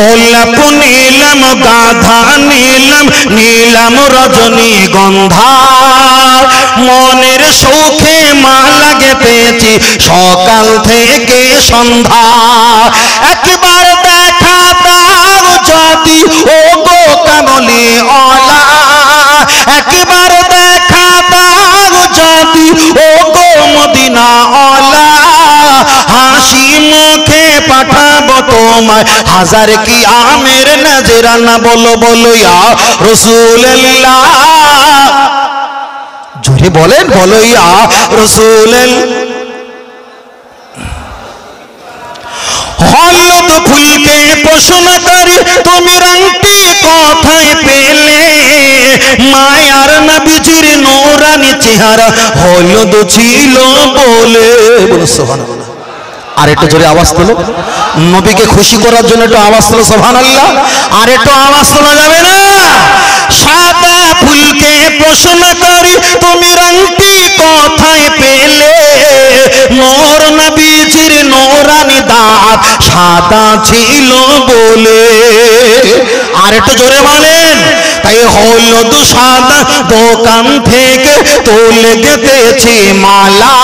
গোলাপ নীলাম গাধা নীলাম নীলাম রজনীগন্ধা মনের সুখে মালা গেঁথেছি সকাল থেকে সন্ধ্যা একবার দেখা দাও যদি ও গো কামলি ওয়ালা একবার দেখা দাও যদি ও গো মদিনা ওয়ালা হাসি মুখে পাঠাবো তোমায় হাজার কি আমের নজরানা বলো বলো ইয়া রাসূলুল্লাহ জোরে বলেন বলো ইয়া রাসূলুল্লাহ হলুদ ফুলকে প্রশ্ন করি তুমি রংটি কোথায় পেলে মায়ার নবীজির নূরানি চেহারা হলুদ ছিল বলে সুবহানাল্লাহ আর একটু জোরে আওয়াজ তোলো নবীকে খুশি করার জন্য একটু আওয়াজ তোলো সুবহানাল্লাহ আর একটু আওয়াজ তোলা যাবে না সাদা ফুলকে প্রশ্ন করি তুমি রংটি কোথায় পেলে নূর নবীজির নূরানি দাঁত সাদা ছিল বলে আর একটু জোরে বলেন তাই হলুদ সাদা দোকান থেকে তুলে গেঁথেছি মালা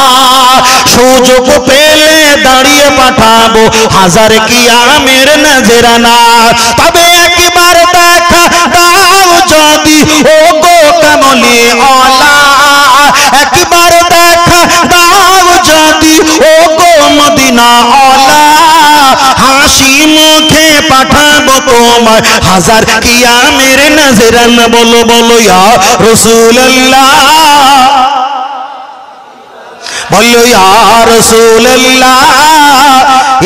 সুযোগ পেলে দাঁড়িয়ে পাঠাবো হাজার কি আমের নজরানা তবে একবার দেখা দাও যদি ও গো কামলি ওয়ালা একবার দেখা দাও যদি ও গো মদিনা ওয়ালা হাসি মুখে পাঠাবো তোমায় হাজার কি আমের নজরানা বলো বলো ইয়া রাসূলুল্লাহ বলো ইয়া রাসূলুল্লাহ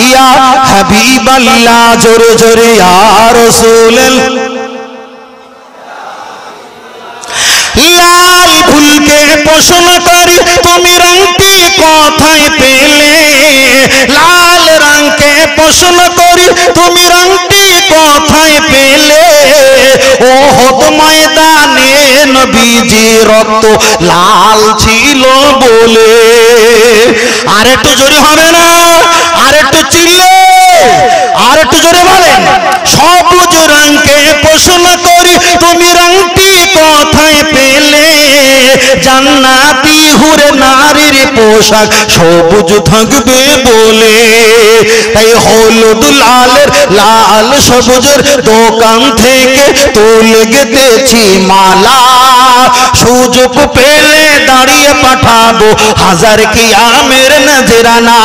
ইয়া হাবিবাল্লাহ জোরে জোরে ইয়া রাসূলুল্লাহ লাল ফুলকে প্রশ্ন করি তুমি রংটি কোথায় পেলে লাল রঙকে প্রশ্ন করি তুমি রংটি কোথায় পেলে ওহদ ময়দানে নবীজি রক্ত লাল ছিল বলে আর একটু জোরে হবে না আর একটু চিল্লে আর একটু জোরে বলেন সবুজ রঙকে প্রশ্ন করি তুমি রংটি কোথায় পেলে জান্নাতি হুরে নারীর পোশাক সবুজ থাকবে বলে তাই হলুদ লালের লাল সবুজের দোকান থেকে তুলে গেঁথেছি মালা সুযোগ পেলে দাঁড়িয়ে পাঠাবো হাজার কি আমের নজরানা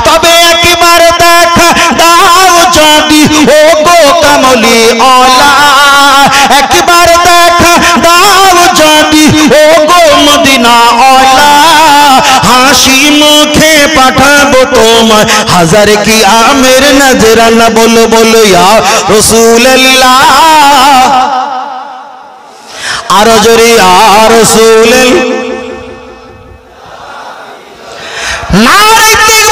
তবে একবার দেখা দাও যদি ও গো কামলি ওয়ালা একবার দেখা দাও যদি ও গো মদিনা ওয়ালা হাসি মুখে পাঠাবো তোমায় হাজার কি আমের নজরানা বলো বলো ইয়া রাসূলুল্লাহ আরো জোরে ইয়া রাসূলুল্লাহ নারে তাকবীর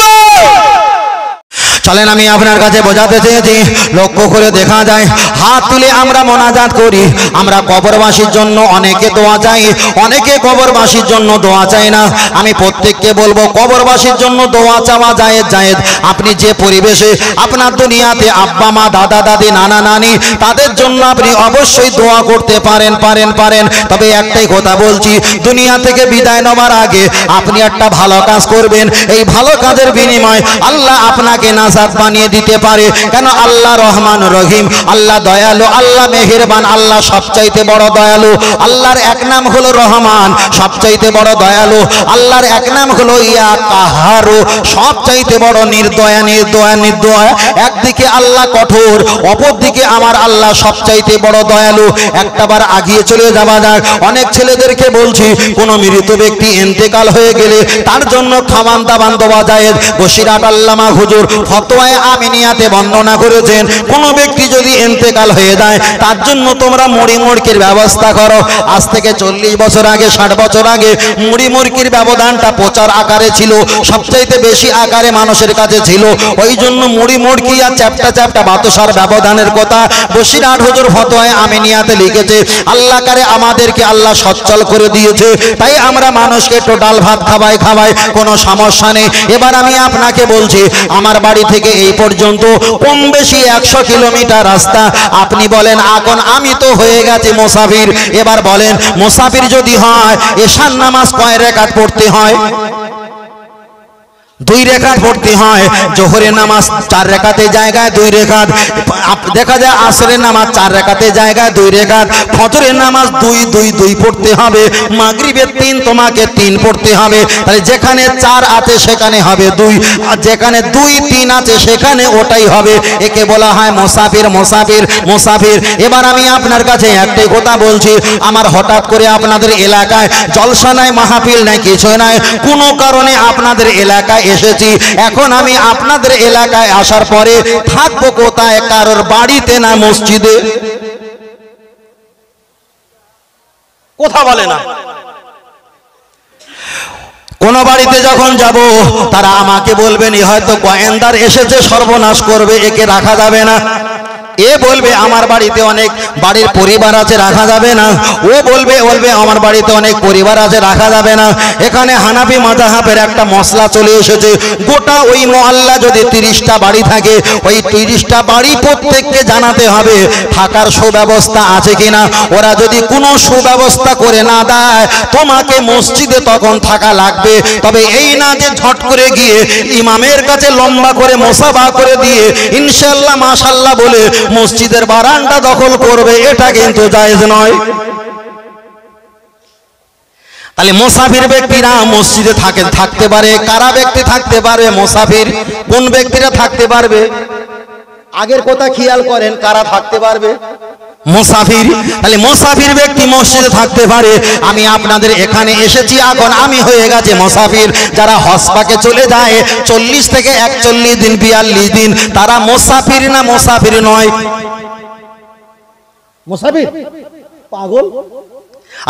চলেন আমি আপনার কাছে বোঝাতে চেয়েছি লক্ষ্য করে দেখা যায় হাত তুলে আমরা মোনাজাত করি আমরা কবরবাসীর জন্য অনেকে দোয়া চাই অনেকে কবরবাসীর জন্য দোয়া চাই না আমি প্রত্যেককে বলবো কবরবাসীর জন্য দোয়া চাওয়া জায়েজ জায়েজ আপনি যে পরিবেশে আপনার দুনিয়াতে আব্বা মা দাদা দাদি নানা নানি তাদের জন্য আপনি অবশ্যই দোয়া করতে পারেন পারেন পারেন তবে একটাই কথা বলছি দুনিয়া থেকে বিদায় নেওয়ার আগে আপনি একটা ভালো কাজ করবেন এই ভালো কাজের বিনিময়ে আল্লাহ আপনাকে নাজাত বানিয়ে দিতে পারে কেন আল্লাহ রহমান রহিম আল্লাহ দয়ালু আল্লাহ মেহেরবান আল্লাহ সবচাইতে বড় দয়ালু আল্লাহর এক নাম হলো রহমান সবচাইতে বড় দয়ালু আল্লাহর এক নাম হলো ইয়া কাহারু সবচাইতে বড় নির্দয়া নির্দয়া নির্দয়া একদিকে আল্লাহ কঠোর অপরদিকে আমার আল্লাহ সবচাইতে বড় দয়ালু একটাবার আগিয়ে চলে যাওয়া যাক অনেক ছেলেদেরকে বলছি কোন মৃত ব্যক্তি ইন্তেকাল হয়ে গেলে তার জন্য খাওয়ান দাওয়ান দেওয়া জায়েজ বসিরহাট আল্লামা হুজুর ফতোয়ায়ে আমিনিয়াতে বর্ণনা করেছেন কোন ব্যক্তি যদি ইন্তেকাল হয়ে যায় তার জন্য তোমরা মুড়ি মুড়কির ব্যবস্থা করো আজ থেকে 40 বছর আগে 60 বছর আগে মুড়ি মুড়কির ব্যবধানটা প্রচার আকারে ছিল সবচাইতে বেশি আকারে মানুষের কাছে ছিল ওই জন্য মুড়ি মুড়কি আর চ্যাপটা চ্যাপটা বাতাসার ব্যবধানের কথা বসিরহাট হুজুর ফতোয়ায়ে আমিনিয়াতে লিখেছে আল্লাহ করে আমাদেরকে আল্লাহ সচ্ছল করে দিয়েছে তাই আমরা মানুষকে টোটাল ভাত খাওয়াই কোনো সমস্যা নেই এবার আমি আপনাকে বলছি আমার বাড়ি থেকে থেকে এই পর্যন্ত কম বেশি 100 কিলোমিটার রাস্তা। আপনি বলেন এখন আমি তো হয়ে গেছে মুসাফির, এবার বলেন মুসাফির যদি হয় এশার নামাজ কয় রাকাত পড়তে হয়? 2 রাকাত পড়তে হয়। জোহরের নামাজ 4 রাকাতের জায়গায় 2 রাকাত, দেখা যায় আসরের নামাজ 4 রাকাতের জায়গায় 2 রাকাত, ফজরের নামাজ 2 পড়তে হবে, মাগরিবের 3 তোমাকে 3 পড়তে হবে। তাহলে যেখানে 4 আছে সেখানে হবে 2, আর যেখানে 2 3 আছে সেখানে ওটাই হবে। একে বলা হয় মুসাফির মুসাফির মুসাফির। এবার আমি আপনার কাছে একটাই কথা বলছি, আমার হঠাৎ করে আপনাদের এলাকায় জলসা নাই, মাহফিল নাই, কিছু নাই, কোনো কারণে আপনাদের এলাকায় এসেছি। এখন আমি আপনাদের এলাকায় আসার পরে থাকবো কোথায়? কারোর বাড়িতে না মসজিদে? কথা বলে না। কোন বাড়িতে যখন যাব তারা আমাকে বলবেন এ হয়তো গোয়েন্দার এসেছে সর্বনাশ করবে, একে রাখা যাবে না। এ বলবে আমার বাড়িতে অনেক বাড়ির পরিবার আছে, রাখা যাবে না। ও বলবে আমার বাড়িতে অনেক পরিবার আছে, রাখা যাবে না। এখানে হানাফি মাযহাবের একটা মশলা চলে এসেছে, গোটা ওই মহল্লা যদি 30টা বাড়ি থাকে, ওই 30টা বাড়ি প্রত্যেককে জানাতে হবে থাকার সুব্যবস্থা আছে কিনা। ওরা যদি কোনো সুব্যবস্থা করে না দেয় তোমাকে মসজিদে তখন থাকা লাগবে। তবে এই না যে ঝট করে গিয়ে ইমামের কাছে লম্বা করে মুসাফা করে দিয়ে ইনশাআল্লাহ মাশাআল্লাহ বলে মসজিদের বারান্দা দখল করবে, এটা কিন্তু জায়েজ নয়। তাহলে মুসাফির ব্যক্তিরা মসজিদে থাকতে পারে। কারা ব্যক্তি থাকতে পারবে মুসাফির? কোন ব্যক্তিরা থাকতে পারবে? আগের কথা খেয়াল করেন, কারা থাকতে পারবে? মুসাফির। তাহলে মুসাফির ব্যক্তি মসজিদে থাকতে পারে। আমি আপনাদের এখানে এসেছি, এখন আমি হয়ে গেছে মুসাফির। যারা হজ পাকে চলে যায় 40 থেকে 41 দিন 42 দিন, তারা মুসাফির না মুসাফির নয়? মুসাফির পাগল।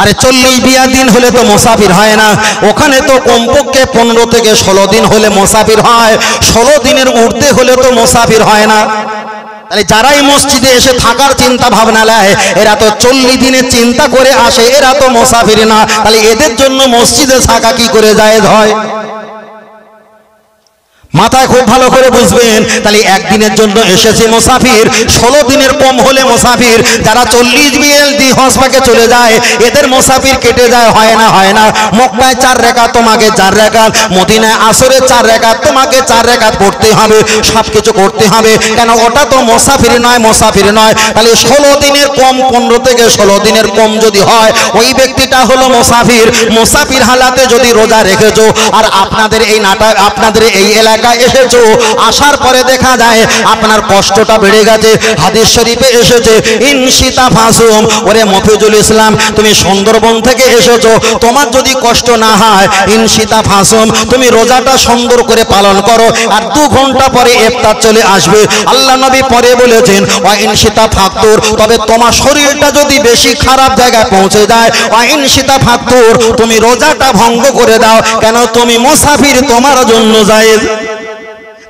আরে 40-42 দিন হলে তো মুসাফির হয় না, ওখানে তো কমপক্ষে 15 থেকে 16 দিন হলে মুসাফির হয়। 16 দিনের ঊর্ধ্বে হলে তো মুসাফির হয় না। তাহলে যারাই মসজিদে এসে থাকার চিন্তা ভাবনা নেয়, এরা তো 40 দিনের চিন্তা করে আসে, এরা তো মুসাফির না। তাহলে এদের জন্য মসজিদে থাকা কি করে জায়েজ হয়? মাথায় খুব ভালো করে বুঝবেন। তাহলে একদিনের জন্য এসেছে মুসাফির, 16 দিনের কম হলে মুসাফির। যারা 40-42 দিন হজ পাকে চলে যায় এদের মুসাফির কেটে যায়, হয় না? হয় না। মক্কায় 4 রাকাত তোমাকে 4 রাকাত, মদিনায় আসরে 4 রাকাত তোমাকে 4 রাকাত পড়তে হবে, সব কিছু করতে হবে। কেন? ওটা তো মুসাফির নয়, মুসাফির নয়। তাহলে 16 দিনের কম, 15 থেকে 16 দিনের কম যদি হয় ওই ব্যক্তিটা হলো মুসাফির। মুসাফির হালাতে যদি রোজা রেখেছো আর আপনাদের এই এলাকায় এসেছো, আসার পরে দেখা যায় আপনার কষ্টটা বেড়ে গেছে। হাদিস শরীফে এসেছে ইনশিতা ফাসুম। ওরে মফিজুল ইসলাম, তুমি সুন্দরবন থেকে এসেছো, তোমার যদি কষ্ট না হয় ইনশিতা ফাসুম, তুমি রোজাটা সুন্দর করে পালন করো, আর 2 ঘন্টা পরে ইফতার চলে আসবে। আল্লাহ নবী পরে বলেছেন ওয়া ইনশিতা ফাতুর, তবে তোমার শরীরটা যদি বেশি খারাপ জায়গায় পৌঁছে যায় ওয়া ইনশিতা ফাতুর, তুমি রোজাটা ভঙ্গ করে দাও। কেন? তুমি মুসাফির, তোমার জন্য জায়েজ।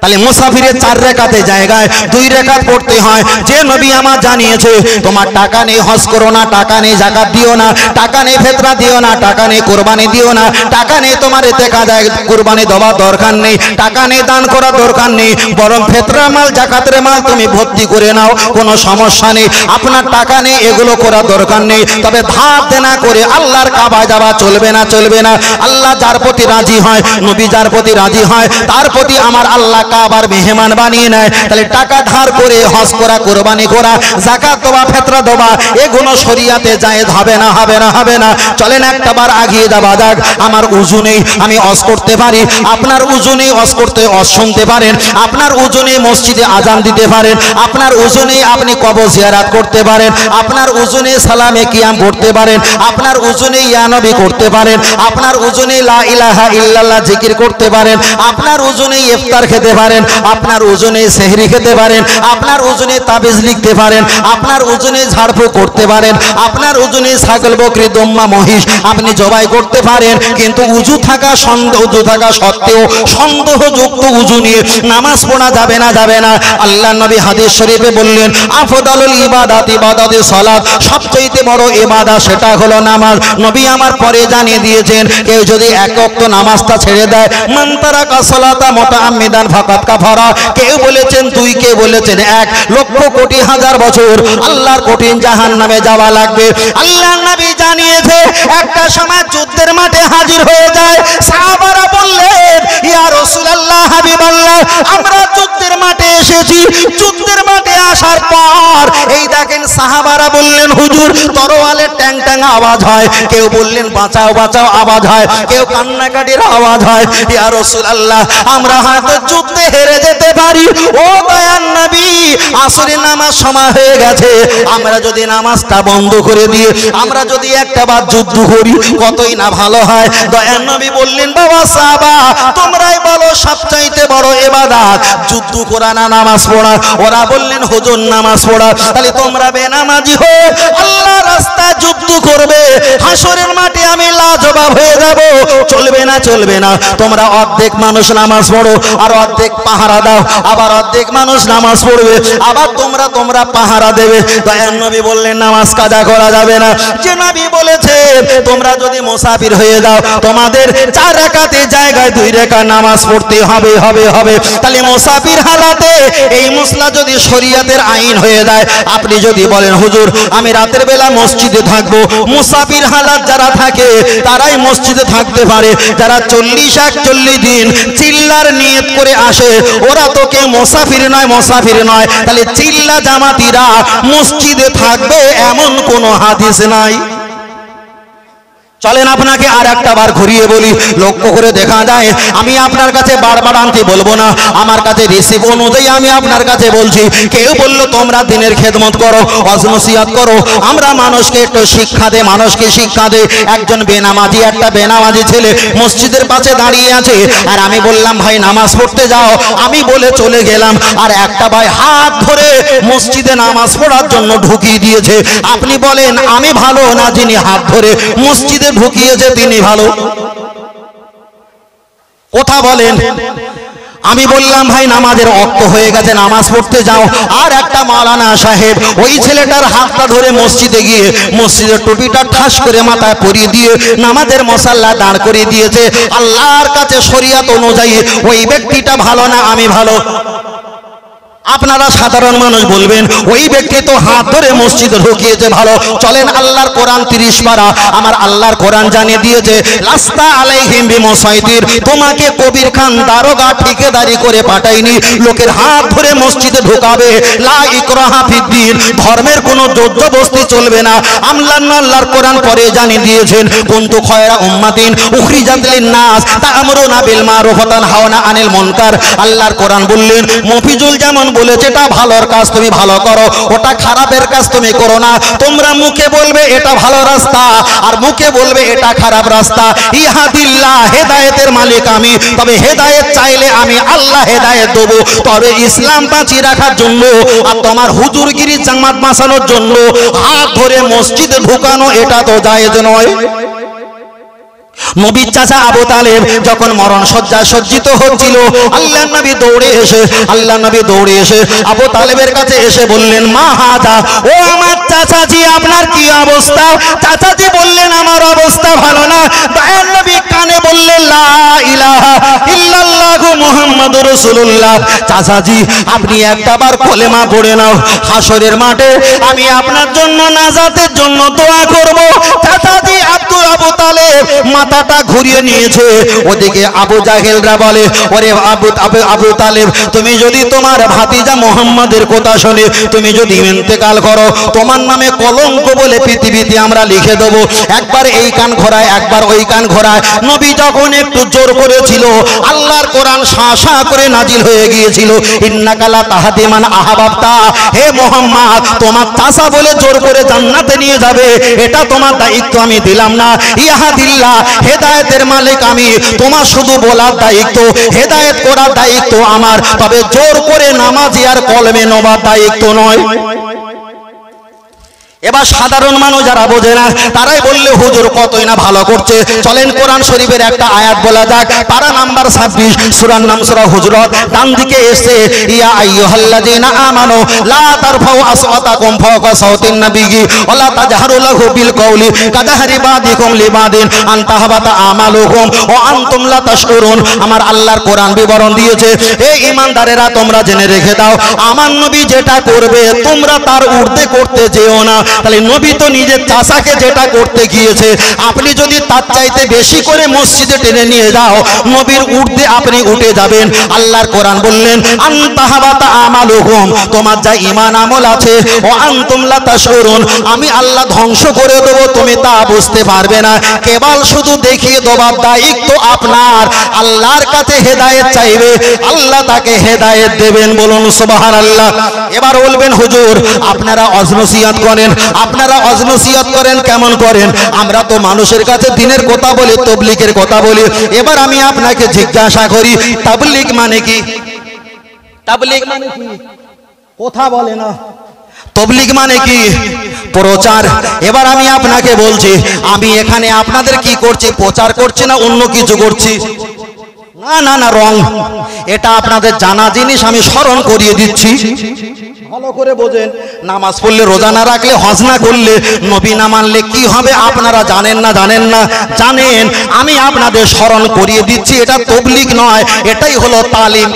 তাহলে মুসাফিরের 4 রাকাতের জায়গায় 2 রাকাত পড়তে হয়। যে নবী আমার জানিয়েছে তোমার টাকা নেই হজ করো না, টাকা নেই যাকাত দিও না, টাকা নেই ফিতরা দিও না, টাকা নেই কুরবানি দিও না, টাকা নেই তোমার এতে কাজায় কুরবানি দেওয়ার দরকার নেই, টাকা নেই দান করার দরকার নেই, বরং ফিতরা মাল যাকাতের মাল তুমি ভর্তি করে নাও, কোনো সমস্যা নেই। আপনার টাকা নেই, এগুলো করার দরকার নেই। তবে ধার দেনা করে আল্লাহর কাবায় যাওয়া চলবে না, চলবে না। আল্লাহ যার প্রতি রাজি হয়, নবী যার প্রতি রাজি হয়, তার প্রতি আমার আল্লাহ কাবার মেহমান বানিয়ে নেয়। তাহলে টাকা ধার করে হজ করা, কুরবানি করা, যাকাত দেওয়া, ফিতরা দেওয়া, এগুলো শরীয়তে জায়েজ হবে না, হবে না, হবে না। চলেন একটাবার আগিয়ে যাওয়া যাক। আমার উযু নেই, আমি হজ করতে পারি। আপনার উযু নেই, হজ করতে হজ শুনতে পারেন। আপনার উযু নেই, মসজিদে আজান দিতে পারেন। আপনার উযু নেই, আপনি কবর জিয়ারত করতে পারেন। আপনার উযু নেই, সালামে কিয়াম পড়তে পারেন। আপনার উযু নেই, ইয়া নবী করতে পারেন। আপনার উযু নেই, লা ইলাহা ইল্লাল্লাহ জিকির করতে পারেন। আপনার উযু নেই, ইফতার খেতে পারেন। আপনার ওজনে সেহরি খেতে পারেন। আপনার ওজনে তাবিজ লিখতে পারেন। আপনার ওজনে ঝাড়ফুঁক করতে পারেন। আপনার ওজনে ছাগল, বকরি, দম্মা, মহিষ আপনি জবাই করতে পারেন। কিন্তু উজু থাকা সত্ত্বেও সন্দেহযুক্ত উজু নিয়ে নামাজ পড়া যাবে না, যাবে না। আল্লাহ নবী হাদিস শরীফে বললেন আফদালুল ইবাদাতি ইবাদাতুস সালাত, সবচেয়ে বড় ইবাদত সেটা হলো নামাজ। নবী আমার পরে জানিয়ে দিয়েছেন কেউ যদি এক ওয়াক্ত নামাজটা ছেড়ে দেয়, মান তারাকা সালাতা মুতাআম্মিদান লাকাত কাফারা, কেউ বলেছেন 2, কে বলেছেন 1 লক্ষ কোটি হাজার বছর আল্লাহর কঠিন জাহান্নামে যাওয়া লাগবে। আল্লাহর নবী জানিয়েছে একটা সময় যুদ্ধের মাঠে হাজির হয়ে যায়। সাহাবারা বললেন ইয়া রাসূলুল্লাহ, হাবিবাল্লাহ, আমরা যুদ্ধের মাঠে এসেছি। যুদ্ধের মাঠে আসার পর এই দেখেন সাহাবারা বললেন হুজুর তরোয়ালের ট্যাং ট্যাং আওয়াজ হয়, কেউ বললেন বাঁচাও বাঁচাও আওয়াজ হয়, কেউ কান্নাকাটির আওয়াজ হয়। ইয়া রাসূলুল্লাহ, আমরা হয়তো যুদ্ধে হেরে যেতে পারি। ও দয়ার নবী, আসরের নামাজ সময় হয়ে গেছে, আমরা যদি নামাজটা বন্ধ করে দিয়ে আমরা যদি একটা বার যুদ্ধ করি কতই না ভালো হয়। দয়ার নবী বললেন বাবা সাহাবা, তোমরাই বলো সবচাইতে বড় ইবাদত যুদ্ধ করা না নামাজ পড়া? ওরা বললেন হুজুর নামাজ পড়া। তাহলে তোমরা বেনামাজি হয়ে আল্লাহর রাস্তায় যুদ্ধ করবে, হাসরের মাঠে আমি লাজবাব হয়ে যাব। চলবে না, চলবে না। তোমরা অর্ধেক মানুষ নামাজ পড়ো আর অর্ধেক পাহারা দাও, আবার অর্ধেক মানুষ নামাজ পড়বে আবার তোমরা পাহারা দেবে। দয়ার নবী বললেন নামাজ কাজা করা যাবে না। যে নবী বলেছে তোমরা যদি মুসাফির হয়ে যাও তোমাদের 4 রাকাতের জায়গায় 2 রাকাত নামাজ পড়তে হবে হবে হবে। তাহলে মুসাফির হালাতে এই মসলা যদি শরীয়তের আইন হয়ে যায়, আপনি যদি বলেন হুজুর আমি রাতের বেলা মসজিদে থাকবো, মুসাফির হালাত যারা থাকে তারাই মসজিদে থাকতে পারে। যারা 40-41 দিন চিল্লার নিয়ত করে আসে ওরা তো কেউ মুসাফির নয়, মুসাফির নয়। তাহলে চিল্লা জামাতিরা মসজিদে থাকবে এমন কোনো হাদিস নাই। চলেন আপনাকে আর একটা বার ঘুরিয়ে বলি, লক্ষ্য করে দেখা যায় আমি আপনার কাছে বারবার আনতে বলবো না, আমার কাছে রিসিভ অনুযায়ী আমি আপনার কাছে বলছি। কেউ বললো তোমরা দিনের খেদমত করো, ওয়াজ নসিহত করো, আমরা মানুষকে একটু শিক্ষা দে, মানুষকে শিক্ষা দে। একজন বেনামাজি, একটা বেনামাজি ছেলে মসজিদের পাশে দাঁড়িয়ে আছে, আর আমি বললাম ভাই নামাজ পড়তে যাও, আমি বলে চলে গেলাম, আর একটা ভাই হাত ধরে মসজিদে নামাজ পড়ার জন্য ঢুকিয়ে দিয়েছে। আপনি বলেন আমি ভালো না যিনি হাত ধরে মসজিদে ঢুকিয়েছে তিনি ভালো? কথা বলেন। আমি বললাম ভাই নামাজের ওয়াক্ত হয়ে গেছে, নামাজ পড়তে যাও। আর একটা মাওলানা সাহেব ওই ছেলেটার হাতটা ধরে মসজিদে গিয়ে মসজিদের টুপিটা ঠাস করে মাথায় পরিয়ে দিয়ে নামাজের মশাল্লা দাঁড় করিয়ে দিয়েছে। আল্লাহর কাছে শরীয়ত অনুযায়ী ওই ব্যক্তিটা ভালো না আমি ভালো? আপনারা সাধারণ মানুষ বলবেন ওই ব্যক্তি তো হাত ধরে মসজিদে ঢুকিয়েছে ভালো। চলেন আল্লাহর কোরআন 30 পারা, আমার আল্লাহর কোরআন জানিয়ে দিয়েছে লাস্তা আলাইহিম বিমুসাইতির, তোমাকে কবির খান দারোগা ঠিকাদারি করে পাঠাইনি, লোকের হাত ধরে মসজিদে ঢোকাবে। লা ইকরাহা ফিদ্দিন, ধর্মের কোনো জবরদস্তি চলবে না। আল্লাহর কোরআন পরে জানিয়ে দিয়েছেন কুনতু খায়রা উম্মাতিন উখরিজাত লিন-নাস তা'মুরুনা বিল মারুফ ওয়া তানহাউনা আনিল মুনকার। আল্লাহর কোরআন বললেন মফিজুল যেমন বলেছে এটা ভালোর কাজ তুমি ভালো করো, ওটা খারাপের কাজ তুমি করো না। তোমরা মুখে বলবে এটা ভালো রাস্তা আর মুখে বলবে এটা খারাপ রাস্তা। ইহাদিল্লাহ, হেদায়েতের মালিক আমি, তবে হেদায়েত চাইলে আমি আল্লাহ হেদায়েত দেব। তবে ইসলাম বাঁচিয়ে রাখার জন্য আর তোমার হুজুরগিরি জামাত বাঁচানোর জন্য হাত ধরে মসজিদে ঢুকানো এটা তো জায়েজ নয়। নবীর চাচা আবু তালেব যখন মরণ শয্যায় সজ্জিত হচ্ছিল, আল্লাহর নবী দৌড়ে এসে আবু তালেবের কাছে এসে বললেন মা হাজা, ও আমার চাচাজি আপনার কি অবস্থা? চাচাজি বললেন আমার অবস্থা ভালো না। দয়ার নবী কানে বললেন লা ইলাহা ইল্লাল্লাহু মুহাম্মাদুর রাসূলুল্লাহ। চাচাজি আপনি একটাবার কলেমা পড়ে নাও, হাসরের মাঠে আমি আপনার জন্য নাজাতের জন্য দোয়া করব। চাচাজি আবু তালেব মাথাটা ঘুরিয়ে নিয়েছে, ওদিকে আবু জাহেলরা বলে ওরে আবু তালেব, তুমি যদি তোমার ভাতিজা মুহাম্মাদের কথা শুনে তুমি যদি ইন্তেকাল করো, তোমার নামে কলঙ্ক বলে পৃথিবীতে আমরা লিখে দেব। একবার এই কান ঘোরায় একবার ওই কান ঘোরায়। নবী যখন একটু জোর করেছিল আল্লাহর কোরআন শাঁ করে নাজিল হয়ে গিয়েছিল ইন্নাকা লা তাহদি মান আহবাবতা। হে মুহাম্মদ, তোমার চাচা বলে জোর করে জান্নাতে নিয়ে যাবে, এটা তোমার দায়িত্ব আমি দিলাম না। ইহাদিল্লাহ, হেদায়েতের মালিক আমি, তোমার শুধু বলার দায়িত্ব, হেদায়েত করার দায়িত্ব আমার, তবে জোর করে নামাজি আর কলমে নেবার দায়িত্ব নয়। এবার সাধারণ মানুষ যারা বোঝে না তারাই বললে হুজুর কতই না ভালো করছে, চলেন কোরআন শরীফের একটা আয়াত বলা যাক। পারা নাম্বার 26, সূরার নাম সূরা হুজুরাত, ডান দিকে এসে ইয়া আইয়ুহাল্লাযীনা আমানু লা তারফাউ আসওয়াতাকুম ফাওকা সাওতিন নাবিয়্যি ওয়া লা তাজহারু লাহু বিল কওলি কাজাহরি বাদিকুম লিবাদিন আন তাহবাতা আমালুকুম ওয়া আনতুম লা তাশউরুন। আমার আল্লাহর কোরআন বিবরণ দিয়েছে, এই ঈমানদারেরা তোমরা জেনে রেখে দাও, আমার নবী যেটা করবে তোমরা তার ঊর্ধ্বে করতে যেও না। তাহলে নবী তো নিজের চাচাকে যেটা করতে গিয়েছে, আপনি যদি তার চাইতে বেশি করে মসজিদে টেনে নিয়ে যাও, নবীর ঊর্ধ্বে আপনি উঠে যাবেন। আল্লাহর কোরআন বললেন আনতাহাবাতা আমালুকুম, তোমার যা ঈমান আমল আছে, ও আনতুম লা তাশউরুন, আমি আল্লাহ ধ্বংস করে দেব, তুমি তা বুঝতে পারবে না। কেবল শুধু দেখিয়ে দেবার দায়িত্ব আপনার। আল্লাহর কাছে হেদায়েত চাইবে, আল্লাহ তাকে হেদায়েত দেবেন। বলুন সুবহানাল্লাহ। এবার বলবেন হুজুর আপনারা অজনসিয়াত করেন, আপনারা অজনসিয়াত করেন কেমন করেন? আমরা তো মানুষের কাছে দিনের কথা বলি, তাবলীগের কথা বলি। এবার আমি আপনাকে জিজ্ঞাসা করি তাবলীগ মানে কি? তাবলীগ মানে কি? কথা বলে না। তাবলীগ মানে কি? প্রচার। এবার আমি আপনাকে বলছি, আমি এখানে আপনাদের কি করছি? প্রচার করছি না অন্য কিছু করছি? না না না, রং। এটা আপনাদের জানা জিনিস, আমি স্মরণ করিয়ে দিচ্ছি, ভালো করে বোঝেন। নামাজ পড়লে, রোজা না রাখলে, হজ না করলে, নবী না মানলে কি হবে আপনারা জানেন না? জানেন না? জানেন। আমি আপনাদের স্মরণ করিয়ে দিচ্ছি, এটা তাবলীগ নয়, এটাই হলো তালিম।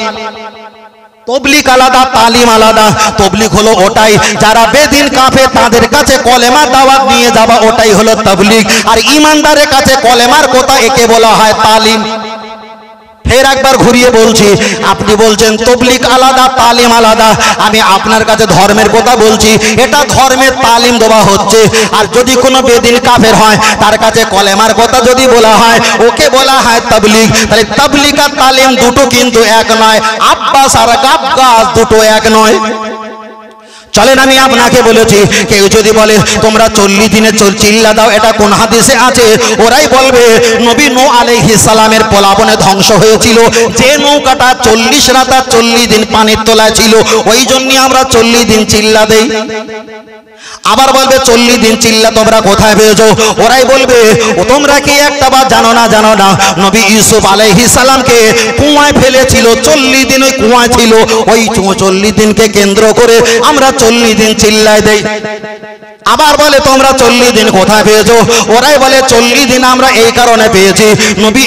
তাবলীগ আলাদা, তালিম আলাদা। তাবলীগ হলো ওটাই যারা বেদিন কাফের তাদের কাছে কলেমা দাওয়াত নিয়ে যাওয়া, ওটাই হলো তাবলীগ। আর ঈমানদারের কাছে কলেমার কথা, একে বলা হয় তালিম। ফের একবার ঘুরিয়ে বলছি, আপনি বলছেন তাবলীগ আলাদা, তালিম আলাদা। আমি আপনার কাছে ধর্মের কথা বলছি, এটা ধর্মের তালিম দেওয়া হচ্ছে। আর যদি কোনো বেদিন কাফের হয়, তার কাছে কলেমার কথা যদি বলা হয়, ওকে বলা হয় তাবলীগ। তাহলে তাবলীগ আর তালিম দুটো কিন্তু এক নয়। আব্বাস আর গাব্বাস দুটো এক নয়। চলেন আমি আপনাকে বলেছি, কেউ যদি বলে তোমরা 40 দিনে চিল্লা দাও, এটা কোন হাদিসে আছে? ওরাই বলবে নবী নূহ আলাইহিস সালামের প্লাবনে ধ্বংস হয়েছিল, যে নৌকাটা 40 রাত আর 40 দিন পানির তলায় ছিল, ওই জন্যই আমরা 40 দিন চিল্লা দেই। আবার বলবে 40 দিন চিল্লা তোমরা কোথায় পেয়েছো? ওরাই বলবে তোমরা কি একটা বার জানো না? জানো না নবী ইউসুফ আলাইহিস সালামকে কুয়ায় ফেলেছিল, 40 দিন ওই কুয়ায় ছিল, ওই 40 দিনকে কেন্দ্র করে আমরা 40 দিন চিল্লায় দেই। আবার বলে তোমরা 40 দিন কোথায় পেয়েছো? ওরাই বলে 40 দিন আমরা এই কারণে পেয়েছি, নবী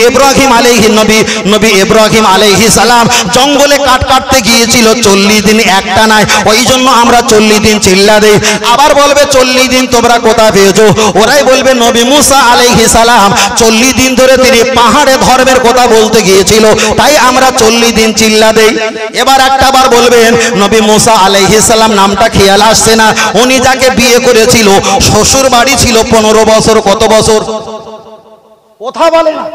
ইব্রাহিম আলাইহিস সালাম জঙ্গলে কাঠ কাটতে গিয়েছিল, 40 দিন একটা নাই, ওই জন্য আমরা 40 দিন চিল্লা দেই। আবার বলবে 40 দিন তোমরা কোথায় পেয়েছো? ওরাই বলবে নবী মুসা আলাইহিস সালাম 40 দিন ধরে তিনি পাহাড়ে ধর্মের কথা বলতে গিয়েছিল, তাই আমরা 40 দিন চিল্লা দেই। এবার একটা বার বলবেন নবী মুসা আলাইহিস সালাম নামটা খেয়াল আসছে না, উনি যাকে বিয়ে করেছিল শ্বশুর বাড়ি ছিল 15 বছর। কত বছর? কথা বলে না,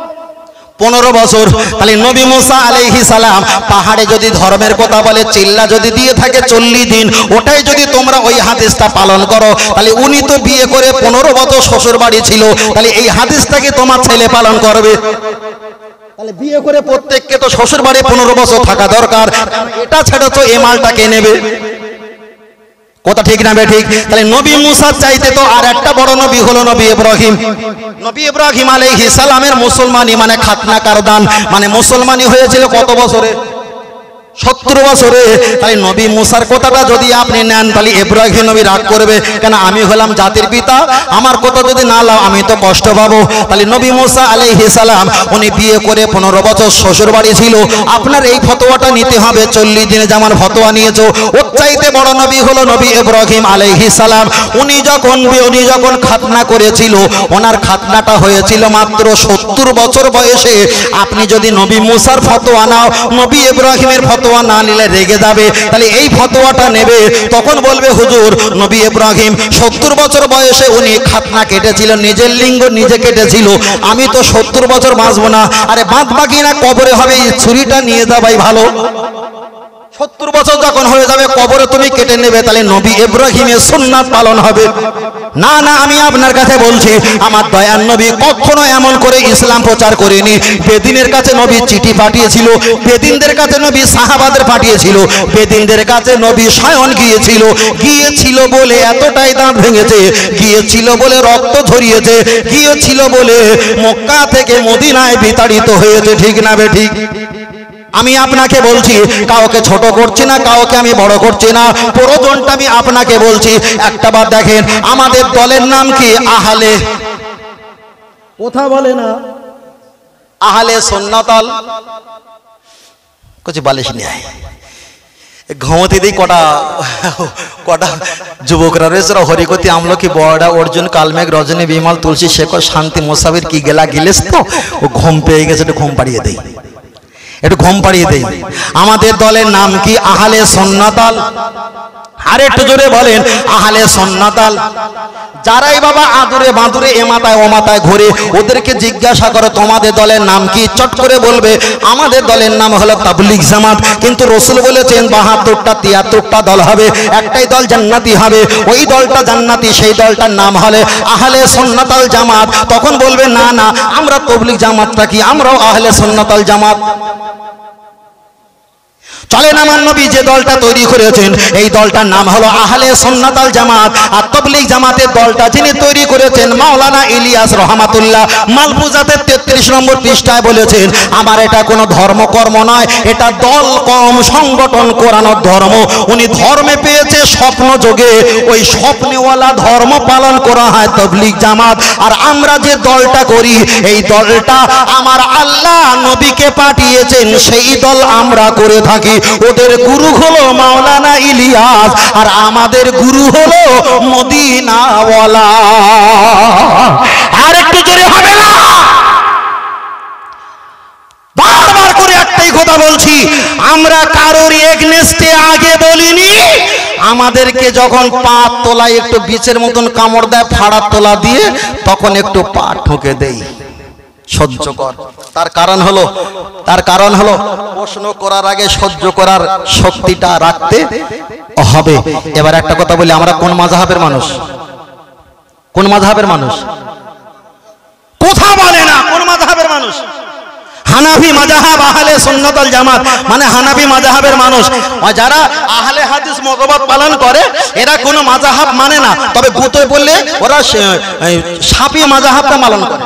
15 বছর। তাহলে নবী মুসা আলাইহিস সালাম পাহাড়ে যদি ধর্মের কথা বলে, চিল্লা যদি দিয়ে থাকে 40 দিন, ওটাই যদি তোমরা ওই হাদিসটা পালন করো, তাহলে উনি তো বিয়ে করে 15 বছর শ্বশুর বাড়ি ছিল, তাহলে এই হাদিসটাকে তোমার ছেলে পালন করবে। তাহলে বিয়ে করে প্রত্যেককে তো শ্বশুর বাড়ি 15 বছর থাকা দরকার, এটা ছেড়ে তো এই মালটাকে নেবে। কথা ঠিক না ঠিক? তাহলে নবী মুসার চাইতে তো আর একটা বড় নবী হলো নবী ইব্রাহিম। নবী ইব্রাহিম আলাইহিস সালামের মুসলমানি মানে খাতনা কারদান, মানে মুসলমানি হয়েছিল কত বছরে? 70 বছরে। তাই নবী মুসার কথাটা যদি আপনি নেন, তাহলে ইব্রাহিম নবী রাগ করবে, কেন আমি হলাম জাতির পিতা, আমার কথা যদি না লাও আমি তো কষ্ট পাবো। তাহলে নবী মুসা আলাইহিস সালাম উনি বিয়ে করে 15 বছর শ্বশুর বাড়ি ছিল। আপনার এই ফতোয়াটা নিতে হবে, 40 দিনে যেমন ফতোয়া নিয়েছো, ওর চাইতে বড় নবী হলো নবী ইব্রাহিম আলাইহিস সালাম। উনি যখন খাতনা করেছিল, ওনার খাতনাটা হয়েছিল মাত্র 70 বছর বয়সে। আপনি যদি নবী মুসার ফতোয়া নাও, নবী ইব্রাহিমের ফতোয়া না নিলে রেগে যাবে। তাহলে এই ফতোয়াটা নেবে, তখন বলবে হুজুর নবী ইব্রাহিম 70 বছর বয়সে উনি খাতনা কেটেছিল, নিজের লিঙ্গ নিজে কেটেছিল, আমি তো 70 বছর বাঁচবো না, আরে বাদ বাকি না কবরে হবে, এই ছুরিটা নিয়ে যাবাই ভালো। 70 বছর যখন হয়ে যাবে কবরে তুমি কেটে নেবে, তাহলে নবী ইব্রাহিমের সুন্নাত পালন হবে। না না, আমি আপনার কাছে বলছি, আমার দয়ার নবী কখনো এমন করে ইসলাম প্রচার করেনি। বেদিনের কাছে নবী চিঠি পাঠিয়েছিল, বেদিনদের কাছে নবী সাহাবাদের পাঠিয়েছিল, বেদিনদের কাছে নবী স্বয়ং গিয়েছিল বলে এতটাই দাঁত ভেঙেছে, গিয়েছিল বলে রক্ত ঝরিয়েছে, গিয়েছিল বলে মক্কা থেকে মদিনায় বিতাড়িত হয়েছে। ঠিক না বে ঠিক? আমি আপনাকে বলছি, কাউকে ছোট করছি না, কাউকে আমি বড় করছি না, প্রয়োজনটা আমি আপনাকে বলছি। একটা বার দেখেন, আমাদের দলের নাম কি? আহলে, কথা বলে না, আহলে সুন্নাতাল কিছু বালিশ নিয়ে ঘুমোতে দিই। কটা যুবকরা রয়েছে, হরিকতি, আমলকি, বড়া, অর্জুন, কালমেঘ, রজনী, বিমল, তুলসী, শেখর, শান্তি, মোসাফির কি গেলা গিলেস তো ও ঘুম পেয়ে গেছে, একটু ঘুম পাড়িয়ে দেই, একটু ঘুম পাড়িয়ে দেই। আমাদের দলের নাম কি? আহলে সুন্নাতাল। আর একটু জোরে বলেন, আহলে সুন্নাতাল। যারাই বাবা আদুরে বাঁদুরে এ মাথায় ও মাথায় ঘুরে, ওদেরকে জিজ্ঞাসা করো তোমাদের দলের নাম কি, চট করে বলবে আমাদের দলের নাম হলো তাবলীগ জামাত। কিন্তু রাসূল বলেছেন 72টা 73টা দল হবে, একটাই দল জান্নাতি হবে, ওই দলটা জান্নাতি, সেই দলটার নাম হলে আহলে সুন্নাতাল জামাত। তখন বলবে না না, আমরা তাবলীগ জামাতটা কি, আমরাও আহলে সুন্নাতাল জামাত। চলেন, আমার নবী যে দলটা তৈরি করেছেন এই দলটার নাম হলো আহলে সুন্নাতাল জামাত। আর তাবলীগ জামাতের দলটা যিনি তৈরি করেছেন মাওলানা ইলিয়াস রহমাতুল্লাহ মালফুজাতের 33 নম্বর পৃষ্ঠায় বলেছেন, আমার এটা কোনো ধর্মকর্ম নয়, এটা দল কম সংগঠন করানোর ধর্ম। উনি ধর্মে পেয়েছে স্বপ্ন যোগে, ওই স্বপ্নওয়ালা ধর্ম পালন করা হয় তাবলীগ জামাত। আর আমরা যে দলটা করি এই দলটা আমার আল্লাহ নবীকে পাঠিয়েছেন, সেই দল আমরা করে থাকি। ওদের গুরু হলো মাওলানা ইলিয়াস, আর আমাদের গুরু হলো মদিনাওয়ালা। আর একটু জোরে হবে না? বারবার করে একটাই কথা বলছি, আমরা কারোর এগনেস্টে আগে বলিনি। আমাদেরকে যখন পা তোলায় একটু বিচের মতন কামড় দেয়, ফাড়ার তোলা দিয়ে, তখন একটু পা ঠুকে দেই, সহ্য কর। তার কারণ হলো প্রশ্ন করার আগে সহ্য করার শক্তিটা রাখতে হবে। এবার একটা কথা বলি, আমরা কোন মাযহাবের মানুষ? কোন মাযহাবের মানুষ? কথা বলে না, কোন মাযহাবের মানুষ? হানাফি মাযহাব, আহলে সুন্নাতাল জামাত মানে হানাফি মাযহাবের মানুষ। যারা আহলে হাদিস মতবাদ পালন করে এরা কোনো মাযহাব মানে না, তবে গুতোয় বললে ওরা শাফি মাযহাবটা পালন করে।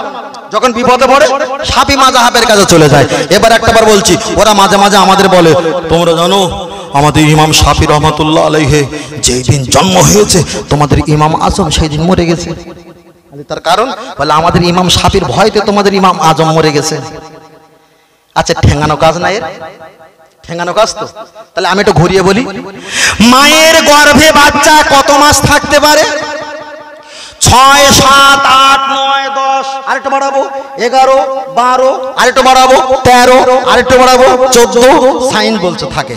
যখন বিপদে পড়ে শাফি মাযহাবের কাছে চলে যায়। এবার একটাবার বলছি, ওরা মাঝে মাঝে আমাদের বলে, তোমরা জানো আমাদের ইমাম শাফি রহমাতুল্লাহ আলাইহি যেই দিন জন্ম হয়েছে তোমাদের ইমাম আজম সেই দিন মরে গেছে। তার কারণ বলে আমাদের ইমাম শাফির ভয়তে তোমাদের ইমাম আজম মরে গেছে। আচ্ছা, ঠেঙ্গানো কাজ না এর? ঠেঙ্গানো কাজ তো। তাহলে আমি একটু ঘুরিয়ে বলি, মায়ের গর্ভে বাচ্চা কত মাস থাকতে পারে? 6, 7, 8, 9, 10, আরেকটু বাড়াবো 11, 12, আরেকটু বাড়াবো 13, আরেকটু বাড়াবো 14। সাইন বলছে থাকে।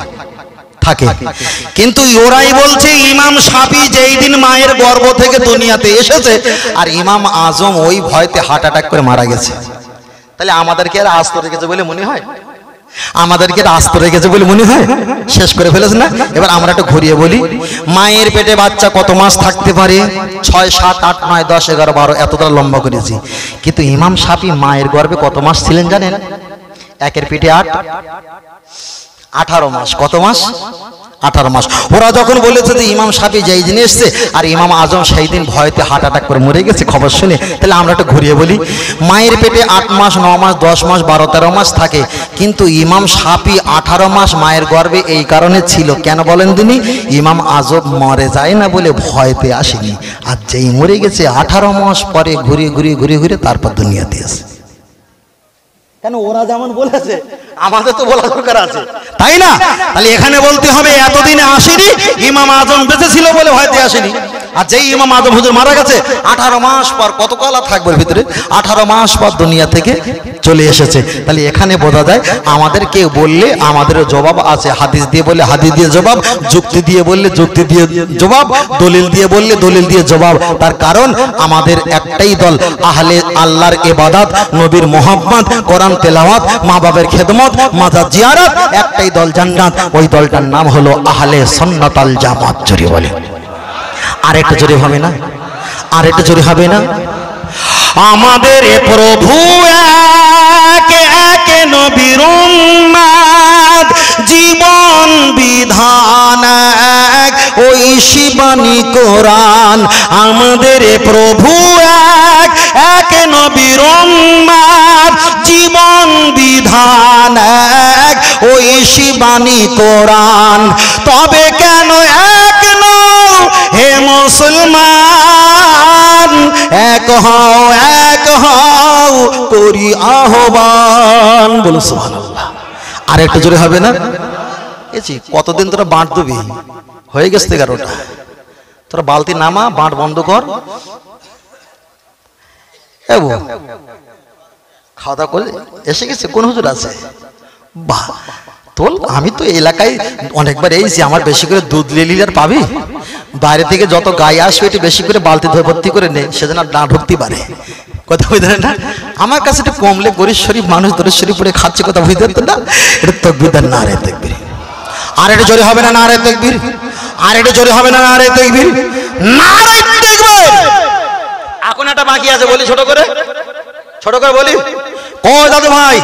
কিন্তু ওরাই বলছে ইমাম শাফি যেই দিন মায়ের গর্ভ থেকে দুনিয়াতে এসেছে আর ইমাম আজম ওই ভয়তে হার্ট অ্যাটাক করে মারা গেছে। তাহলে আমাদেরকে আর আস্ত রেখেছে বলে মনে হয়? শেষ করে ফেলেছে না? এবার আমরা একটু ঘুরিয়ে বলি, মায়ের পেটে বাচ্চা কত মাস থাকতে পারে? 6, 7, 8, 9, 10, 11, 12 এতটা লম্বা করেছি। কিন্তু ইমাম শাফি মায়ের গর্ভে কত মাস ছিলেন জানেন? একের পেটে 8, 18 মাস। কত মাস? 18 মাস। ওরা যখন বলেছে যে ইমাম শাফি যেই দিন এসছে আর ইমাম আজম সেই দিন ভয়তে হার্ট অ্যাটাক করে মরে গেছে খবর শুনে, তাহলে আমরা একটু ঘুরিয়ে বলি, মায়ের পেটে 8 মাস, 9 মাস, 10 মাস, 12, 13 মাস থাকে, কিন্তু ইমাম শাফি 18 মাস মায়ের গর্ভে এই কারণে ছিল। কেন বলেন তিনি? ইমাম আজম মরে যায় না বলে ভয়তে আসেনি, আর যেই মরে গেছে 18 মাস পরে ঘুরে তারপর দুনিয়াতে আসে। কেন? ওরা যেমন বলেছে আমাদের তো বলা দরকার আছে, তাই না? তাহলে এখানে বলতে হবে এতদিনে আসেনি, ইমাম আজম বেঁচে ছিল বলে ভয়তে আসেনি। আর যেই ইমাম আজম হুজুর মারা গেছে 18 মাস পর, কত কালা থাকবে ভিতরে, 18 মাস পর দুনিয়া থেকে চলে এসেছে। তাহলে এখানে বোঝা যায় আমাদের কেউ বললে আমাদের জবাব আছে, হাদিস দিয়ে বললে হাদিস দিয়ে জবাব, যুক্তি দিয়ে বললে যুক্তি দিয়ে জবাব, দলিল দিয়ে বললে দলিল দিয়ে জবাব। তার কারণ আমাদের একটাই দল, আহলে আল্লাহর ইবাদত, নবীর মোহাম্মত, কোরআন তেলাওয়াত, মা বাবার খেদমত, মাজার জিয়ারত, একটাই দল জান্নাত, ওই দলটার নাম হলো আহলে সুন্নাত আল জামাত। জোরে বলে, আর একটু জোরে হবে না, আর একটু জোরে হবে না। আমাদের প্রভু এক এক নবীর উম্মত, জীবন বিধান এক, ওই শিবানী কোরআন। আমাদের প্রভু এক এক নবীর উম্মত, জীবন বিধান এক, ওই শিবানী কোরআন। তবে কেন এক নও হে মুসলমান, এক হও করি আহ্বান। বলো সুবহানাল্লাহ। আর একটু জোরে হবে না? এজি কতদিন তোরা বাঁট দিবি, হয়ে গেছে 11টা। তোরা বালতি নামা, বাঁট বন্ধ কর। খাওয়া দাওয়া করে এসে গেছে, কোন হুজুর আছে? বাহ, তোল। আমি তো এলাকায় অনেকবার এসেছি, আমার বেশি করে দুধ লিলিয়ার পাবি। বাইরে থেকে যত গায়ে আসবে একটু বেশি করে বালতি ধরে ভর্তি করে নে, সেজন্য না ঢুকতে পারে। কথা বুঝতে না? আমার কাছে একটু কমলে গরিব শরীফ মানুষ ধরে শরীফ পড়ে খাচ্ছে, কথা বুঝতে না? এটা তকবীর, না রে তকবীর। আর এটা জোরে হবে না, না রে তকবীর। আর এটা জোরে হবে না, না রে তকবীর, না রে তকবীর। এখন একটা বাকি আছে, বলি ছোট করে, ছোট করে বলি। ও দাদু ভাই,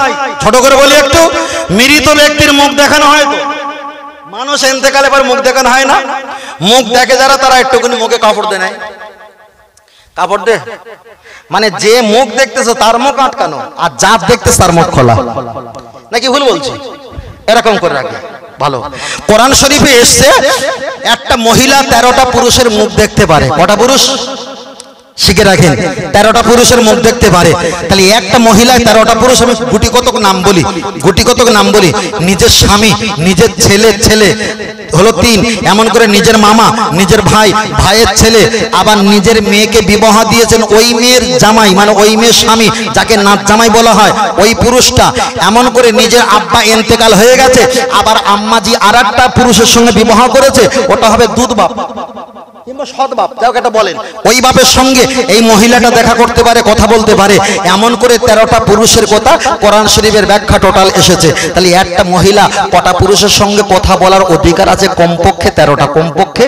ছোট করে বলি একটু। মৃত ব্যক্তির মুখ দেখানো হয় তো, মানুষ ইন্তেকালে পর মুখ দেখানো হয় না? মুখ দেখে যারা, তারা একটুখানি মুখে কাপড় দেয় নাই, কাপড় দে। মানে যে মুখ দেখতেছে তার মুখ আটকানো, আর যার দেখতেছে তার মুখ খোলা। নাকি ভুল বলছি? এরকম করে রাখে ভালো। কোরআন শরীফে এসছে একটা মহিলা 13টা পুরুষের মুখ দেখতে পারে। কটা পুরুষ? শিখে রাখেন, 13টা পুরুষের মুখ দেখতে পারে। তাহলে একটা মহিলায় 13টা পুরুষ, আমি গুটি কতক নাম বলি, গুটি কতক নাম বলি। নিজের স্বামী, নিজের ছেলে হলো 3, এমন করে নিজের মামা, নিজের ভাই, ভাইয়ের ছেলে, আবার নিজের মেয়েকে বিবাহ দিয়েছেন ওই মেয়ের জামাই, মানে ওই মেয়ের স্বামী, যাকে নাত জামাই বলা হয়, ওই পুরুষটা। এমন করে নিজের আব্বা ইন্তেকাল হয়ে গেছে, আবার আম্মাজি আর একটা পুরুষের সঙ্গে বিবাহ করেছে, ওটা হবে দুধ বাপ কিংবা সৎ বাপ, যাও এটা বলেন। ওই বাপের সঙ্গে এই মহিলাটা দেখা করতে পারে, কথা বলতে পারে। এমন করে 13টা পুরুষের কথা কোরআন শরীফের ব্যাখ্যা টোটাল এসেছে। তাহলে একটা মহিলা কটা পুরুষের সঙ্গে কথা বলার অধিকার আছে? কমপক্ষে 13টা, কমপক্ষে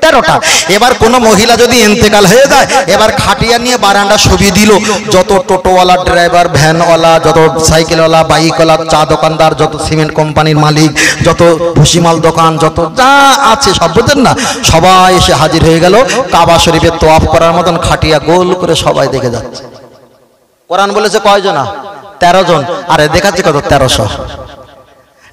13টা। এবার কোন মহিলা যদি ইন্তেকাল হয়ে যায়, এবার খাটিয়া নিয়ে বারান্দা সবিয়ে দিল। যত টোটোওয়ালা, ড্রাইভার, ভ্যানওয়ালা, যত সাইকেলওয়ালা, বাইকওয়ালা, চা দোকানদার, যত সিমেন্ট কোম্পানির মালিক, যত ভুসিমাল দোকান, যত যা আছে সব বুঝেন না, সবাই এসে হাজির হয়ে গেল। কাবা শরীফে তোয়াফ করার মতন খাটিয়া গোল করে সবাই দেখে যাচ্ছে। কোরআন বলেছে কয়জনা? 13 জন। আরে দেখাচ্ছে কত? 1300।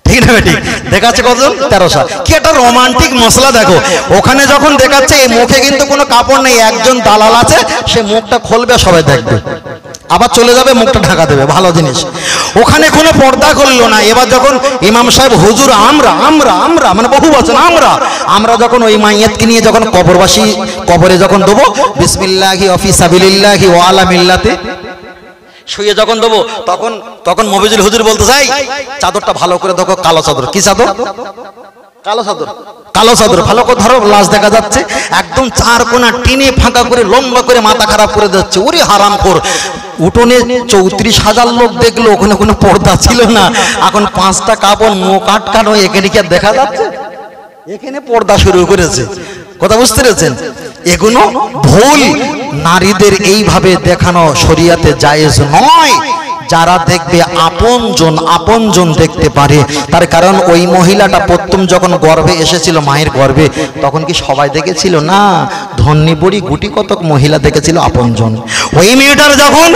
ঠিক না বেটি? দেখাচ্ছে কতজন? 1300। কি একটা রোমান্টিক মশলা দেখো। ওখানে যখন দেখাচ্ছে এই মুখে কিন্তু কোনো কাপড় নেই, একজন দালাল আছে, সে মুখটা খুলবে, সবাই দেখবে, আবার চলে যাবে, মুখটা ঢাকা দেবে। ভালো জিনিস। ওখানে কোনো পর্দা করলো না। এবার যখন ইমাম সাহেব হুজুর, আমরা আমরা আমরা মানে বহু বচন, আমরা যখন ওই মাইয়াতকে নিয়ে যখন কবরবাসী কবরে যখন দেবো, বিসমিল্লাহি ওয়া ফি সাবিলিল্লাহি ওয়া আলা মিল্লাতি, শুয়ে যখন দেবো, তখন মফিজুল হুজুর বলতে চাই, চাদরটা ভালো করে দেখো, কালো চাদর। কি চাদর? কালো চাদর। কালো চাদর ভালো করে ধরো, লাশ দেখা যাচ্ছে একদম 4 কোণা টিনে ফাঁকা করে লম্বা করে মাথা খারাপ করে যাচ্ছে। ওরে হারামখোর। উঠোনে 34,000 লোক দেখলো, ওখানে কোনো পর্দা ছিল না। এখন 5টা কাপড় মুখ আটকানো, এখানে কি দেখা যাচ্ছে? এখানে পর্দা শুরু করেছে। কথা বুঝতে পেরেছেন? এগুলো ভুল। নারীদের এইভাবে দেখানো শরিয়াতে জায়েজ নয়। যারা দেখবে আপনজন দেখতে পারে। তার কারণ ওই মহিলাটা প্রথম যখন গর্ভে এসেছিল, মায়ের গর্ভে, তখন কি সবাই দেখেছিল? না, ধন্যী বুড়ি গুটি কতক মহিলা দেখেছিল আপনজন। ওই মেয়েটার যখন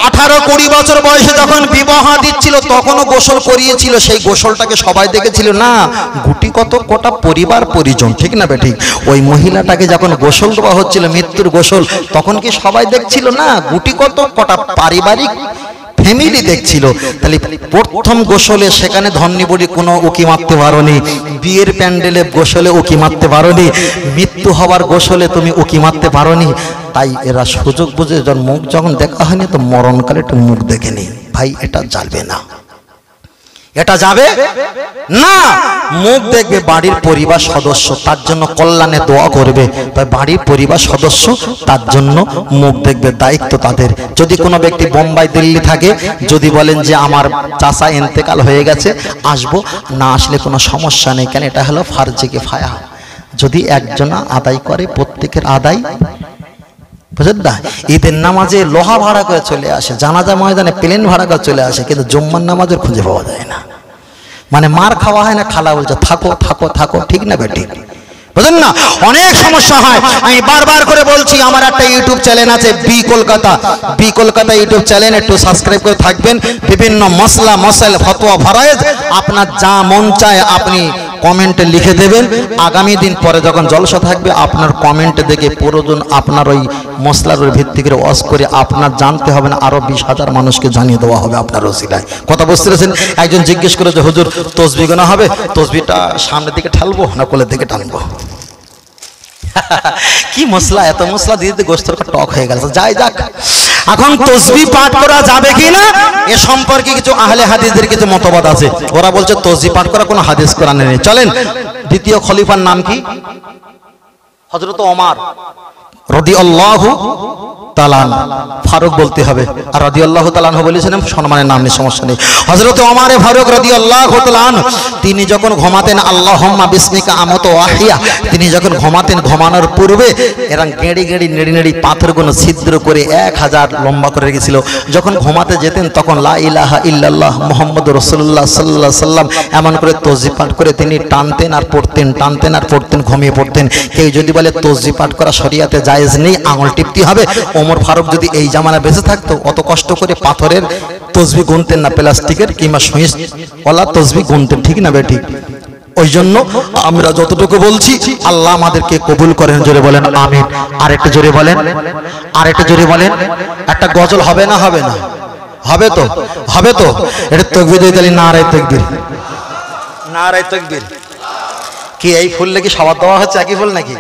18-20 বছর বয়সে যখন বিবাহ দিচ্ছিল, তখনও গোসল করিয়েছিল, সেই গোসলটাকে সবাই দেখেছিল? না, গুটি কতক কটা পরিবার পরিজন। ঠিক না বেঠিক? ওই মহিলাটাকে যখন গোসল দেওয়া হচ্ছিল, মৃত্যুর গোসল, তখন কি সবাই দেখছিল? না, গুটি কতক কটা পারিবারিক ফ্যামিলি দেখছিল। তাহলে প্রথম গোসলে সেখানে ধন্যবড়ি কোনো উকি মারতে পারোনি, বিয়ের প্যান্ডেলে গোসলে উকি মারতে পারোনি, মৃত্যু হওয়ার গোসলে তুমি উকি মারতে পারোনি। তাই এরা সুযোগ বুঝে মুখ যখন দেখা হয়নি তো মরণকালে একটু মুখ দেখে নি। ভাই এটা জ্বালবে না, এটা যাবে না। মুখ দেখবে বাড়ির পরিবার সদস্য, তার জন্য কল্যাণে দোয়া করবে। তাই বাড়ির পরিবার সদস্য তার জন্য মুখ দেখবে, দায়িত্ব তাদের। যদি কোনো ব্যক্তি বোম্বাই দিল্লি থাকে, যদি বলেন যে আমার চাচা ইন্তেকাল হয়ে গেছে, আসবো, না আসলে কোনো সমস্যা নেই, কেন এটা হলো ফার্জে কিফায়া। যদি একজনা আদায় করে প্রত্যেকের আদায়, বুঝলেন না? ঈদের নামাজে লোহা ভাড়া করে চলে আসে, জানাজা ময়দানে প্লেন ভাড়া করে চলে আসে, কিন্তু জুম্মার নামাজের খুঁজে পাওয়া যায় না। মানে মার খাওয়া হয় না, খালা বলছে থাকো থাকো থাকো, ঠিক না বেঠিক? বুঝলেন না? অনেক সমস্যা হয়। আমি বারবার করে বলছি, আমার একটা ইউটিউব চ্যানেল আছে বি কলকাতা ইউটিউব চ্যানেল, একটু সাবস্ক্রাইব করে থাকবেন। বিভিন্ন মশলা মশাইল ফতোয়া ফরায়েজ আপনার যা মন চায় আপনি কমেন্টে লিখে দেবেন। আগামী দিন পরে যখন জলসা থাকবে, আপনার কমেন্টে দেখে প্রয়োজন আপনার ওই মশলার ভিত্তি করে ওয়াজ করে আপনার জানতে হবে না, আরো 20,000 মানুষকে জানিয়ে দেওয়া হবে আপনার ওসিলায়। কথা বুঝতে পেরেছেন? একজন জিজ্ঞেস করে যে হুজুর তসবি গোনা হবে, তসবিটা সামনের দিকে ঠালবো না কোলের দিকে টানবো? কি মশলা, এত মশলা দিয়ে দিয়ে গোস্তর টক হয়ে গেল। যাই যাক, এখন তসবি পাঠ করা যাবে কিনা এ সম্পর্কে কিছু আহলে হাদিসদের কিছু মতবাদ আছে। ওরা বলছে তসবি পাঠ করা কোনো হাদিস কোরআনে নেই। চলেন, দ্বিতীয় খলিফার নাম কি? হযরত ওমর রাদিয়াল্লাহু তাআলা ফারুক বলতে হবে, আর রাদিয়াল্লাহু তাআলা বলেছেন সম্মানের নাম নেই, সমস্যা নেই। হযরত ওমর ফারুক রাদিয়াল্লাহু তাআলা তিনি যখন ঘুমাতেন, আল্লাহুম্মা বিসমিকা আমুতু ওয়া আহইয়া, তিনি যখন ঘুমাতেন, ঘুমানোর পূর্বে এরকম গেড়ি গেড়ি নেড়ি নেড়ি পাথরগুলো ছিদ্র করে 1000 লম্বা করে রেখেছিল। যখন ঘুমাতে যেতেন তখন লা ইলাহা ইল্লাল্লাহ মুহাম্মাদুর রাসূলুল্লাহ সাল্লাল্লাহু আলাইহি সাল্লাম এমন করে তসবিহ পাঠ করে তিনি টানতেন আর পড়তেন, টানতেন আর পড়তেন, ঘুমিয়ে পড়তেন। কেউ যদি বলে তসবিহ পাঠ করা শরিয়াতে জায়েজ নেই, আঙুল টিপতে হবে, ওমর ফারুক যদি এই জামানা বেঁচে থাকতো অত কষ্ট করে পাথরের তসবিহ গুনতেন না, প্লাস্টিকের কিংবা সুইচ ওলা তসবিহ গুনতেন, ঠিক না বেঠিক? ওই জন্য আমরা যতটুকু বলছি আল্লাহ আমাদেরকে কবুল করেন। জোরে বলেন আমিন। আর একটু জোরে বলেন, আর একটু জোরে বলেন। একটা গজল হবে না? হবে না? হবে তো, হবে তো। এটা তাকবীর দিয়ে দিলি, নারে তাকবীর, নারে তাকবীর। কি এই ফুল নাকি সবার দেওয়া হচ্ছে? একই ফুল নাকি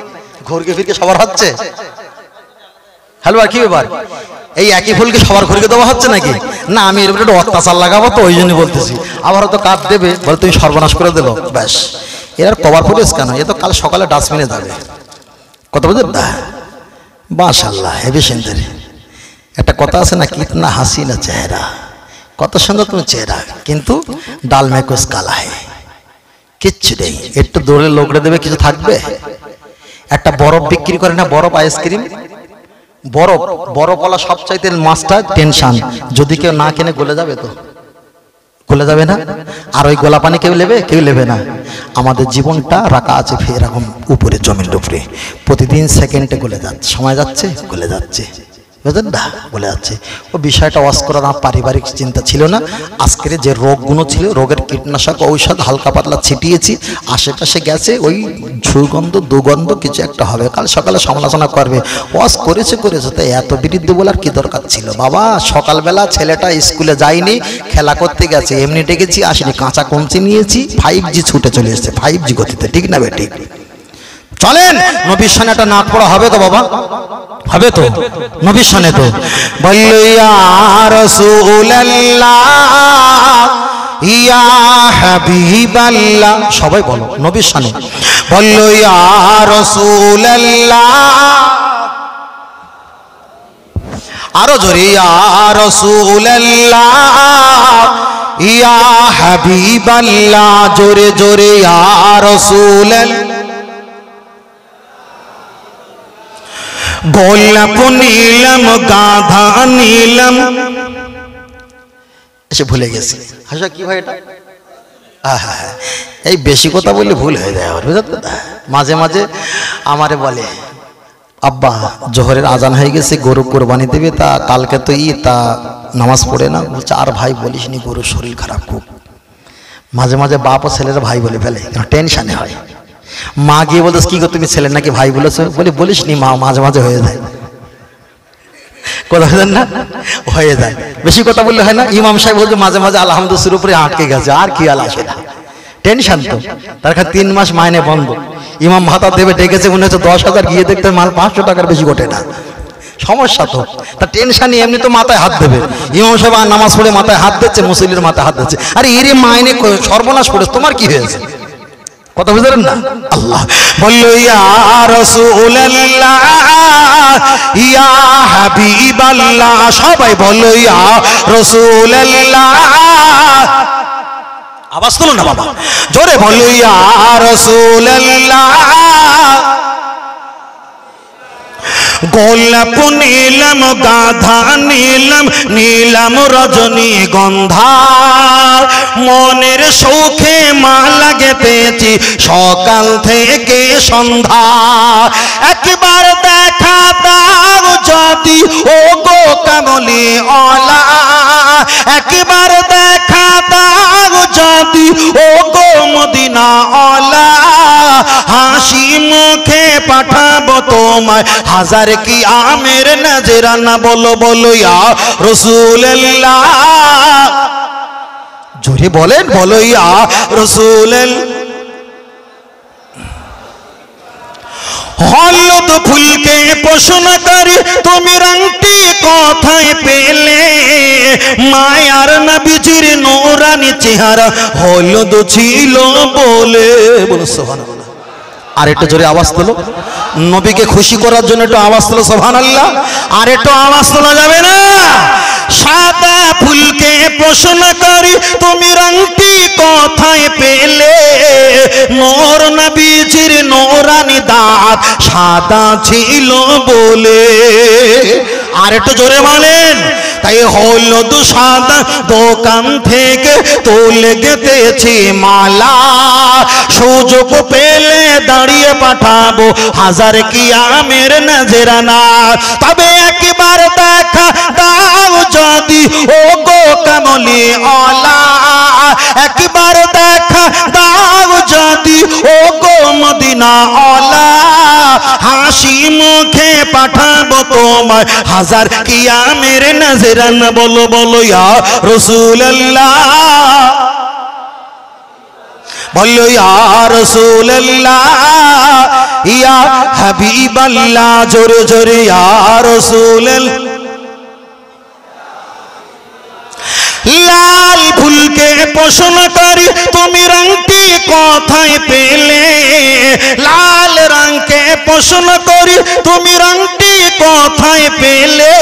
ঘুরকে ফিরকে সবার হচ্ছে? হ্যালো, আর কি ব্যাপার? এই একই ফুলকে সবার ঘুরকে দেওয়া হচ্ছে নাকি? না, আমি এর উপরে একটু অত্যাচার লাগাবো তো, ওই জন্য বলতেছি। আবার হয়তো কাঠ দেবে, বলে তুমি সর্বনাশ করে দিলো, ব্যাস। এর কভার ফুটেজ কেন? এ তো কাল সকালে ডাস্টবিনে যাবে। কত বুঝলেন? মাশাআল্লাহ, হেভি সুন্দর। একটা কথা আছে না, কিতনা হাসিনা চেহারা, কত সুন্দর তুমি চেহারা, কিন্তু ডাল মে কুছ কালা है, কিচ্ছু নেই। একটু দৌড়ে লোকড়ে দেবে, কিছু থাকবে? একটা বরফ বিক্রি করে না, বরফ আইসক্রিম, বরফ বরফওয়ালা সবচাইতে মাছটা টেনশন, যদি কেউ না কিনে গলে যাবে তো, গলে যাবে না? আর ওই গোলা পানি কেউ নেবে? কেউ নেবে না। আমাদের জীবনটা রাখা আছে এরকম উপরে, জমির উপরে, প্রতিদিন সেকেন্ডে গলে যাচ্ছে, সময় যাচ্ছে গলে যাচ্ছে, বুঝলেন না? বলে যাচ্ছে। ও বিষয়টা ওয়াজ করার আমার পারিবারিক চিন্তা ছিল না। আজকের যে রোগগুলো ছিল, রোগের কীটনাশক ঔষধ হালকা পাতলা ছিটিয়েছি, আশেপাশে গেছে ওই সুগন্ধ দুগন্ধ কিছু একটা হবে, কাল সকালে সমালোচনা করবে। ওয়াজ করেছে তাই এত বিরুদ্ধে বলার কি দরকার ছিল? বাবা, সকালবেলা ছেলেটা স্কুলে যায়নি, খেলা করতে গেছে, এমনি ডেকেছি, আসেনি, কাঁচা কমচি নিয়েছি, 5G ছুটে চলে এসেছে, 5G গতিতে, ঠিক না বেঠিক? চলেন, নবীর শানে একটা নাক পড়া হবে তো বাবা, হবে তো? নবীর শানে তো বললো ইয়া রাসূলুল্লাহ ইয়া হাবিবাল্লাহ, সবাই বলো নবীর শানে, বললো ইয়া রাসূলুল্লাহ, আরো জোরে ইয়া রাসূলুল্লাহ ইয়া হাবিবাল্লাহ, জোরে জোরে ইয়া রাসূলুল্লাহ। গোলাপ নীলম গাধা নীলম, এসে ভুলে গেছি। হাসা কি ভাই এটা? এই বেশি কথা বললে ভুল হয়ে যায়, বুঝলেন? মাঝে মাঝে আমারে বলে, আব্বা জোহরের আজান হয়ে গেছে, গরু কোরবানি দেবে, তা কালকে তো ঈদ, তা নামাজ পড়ে না। বলছে আর ভাই বলিস নি, গরুর শরীর খারাপ খুব। মাঝে মাঝে বাপ ও ছেলেরা ভাই বলে ফেলে, টেনশনে হয়। মা গিয়ে বলতে কি গো তুমি ছেলে নাকি ভাই বলেছো? বলিস নি মা, মাঝে মাঝে হয়ে যায়। কথা বলেন না, হয়ে যায়। বেশি কথা বললে হয় না। ইমাম সাহেব বলছে মাঝে মাঝে আলহামদুলিল্লাহ শুরু করে আটকে গেছে, আর কি আল আসে না, টেনশন তো। তার কাছে 3 মাস মাইনে বন্ধ, ইমাম ভাতা দেবে ডেকেছে, মনে হচ্ছে 10,000, গিয়ে দেখতে মাল 500 টাকার বেশি ঘটে না। সমস্যা তো, তার টেনশনই এমনি তো মাথায় হাত দেবে। ইমাম সাহেব আর নামাজ পড়ে মাথায় হাত দিচ্ছে, মুসল্লির মাথায় হাত দিচ্ছে, আরে এর মাইনে সর্বনাশ করেছে, তোমার কি হয়েছে? কথা বুঝলেন না? আল্লাহ বললো ইয়া রাসূলুল্লাহ ইয়া হাবিবাল্লাহ, সবাই বললো ইয়া রাসূলুল্লাহ, আওয়াজ তুলো না বাবা, জোরে বললো ইয়া রাসূলুল্লাহ। গোলাপ নীলম গাধা নীলম নীলম রজনীগন্ধা, মনের সৌখে মালা গেঁথেছি সকাল থেকে সন্ধ্যা। একবার দেখা দাও যদি ও গো কামলি ওয়ালা, একবার দেখা দাও যদি ও গো মদিনা ওয়ালা, হাসি মুখে পাঠাবো তোমায় হাজার কি আমের নজরানা। বলো বলো ইয়া রাসূলুল্লাহ, জোরে বলেন, বলো ইয়া রাসূলুল্লাহ। হলুদ ফুলকে প্রশ্ন করি তুমি রংটি কোথায় পেলে, মায়ার নবীজির নূরানি চেহারা হলুদ ছিল বলে। বলো সুবহানাল্লাহ। আর একটু জোরে আওয়াজ তোলো, নবীকে খুশি করার জন্য একটু আওয়াজ তোলো সুবহানাল্লাহ। আর একটু আওয়াজ তোলা যাবে না? সাদা ফুলকে প্রশ্ন করি তুমি রংটি কোথায় পেলে, নূর নবীজির নূরানি দাঁত সাদা ছিল বলে। আর একটু জোরে বলেন। তাই হলুদ সাদা দোকান থেকে তুলে গেঁথেছি মালা, সুযোগ পেলে দাঁড়িয়ে পাঠাবো হাজার কি আমের নজরানা। তবে একবার দেখা দাও যদি ও গো কামলি ওয়ালা, একবার দেখা দাও যদি ও গো মদিনা ওয়ালা, হাসি মুখে পাঠাবো তোমায় হাজার কি আমের নজরানা। বলো বলো ইয়া রাসূলুল্লাহ, বলো ইয়া রাসূলুল্লাহ ইয়া হাবিবাল্লাহ, জোরে জোরে ইয়া রাসূলুল্লাহ। লাল ফুলকে প্রশ্ন করি তুমি রংটি কোথায় পেলে, লাল রঙকে প্রশ্ন করি তুমি রংটি কোথায় পেলে,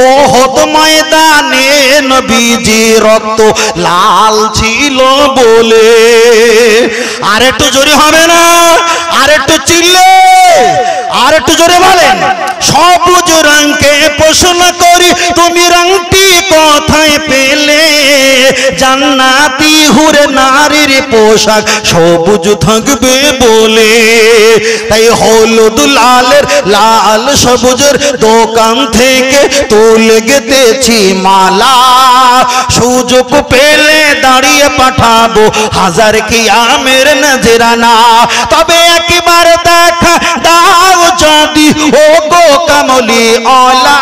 ওহদ ময়দানে নবীজি রক্ত লাল ছিল বলে। আর একটু জোরে হবে না? আর একটু চিল্লে, আর একটু জোরে বলেন। সবুজ রঙকে প্রশ্ন করি তুমি রংটি কোথায় পেলে, জান্নাতি হুরে নারীর পোশাক সবুজ থাকবে বলে। তাই হলুদ লালের লাল সবুজের দোকান থেকে তুলে গেঁথেছি মালা, সুযোগ পেলে দাঁড়িয়ে পাঠাবো হাজার কি আমের নজরানা। তবে একবার দেখা দাও যদি ও গো কামলি ওয়ালা,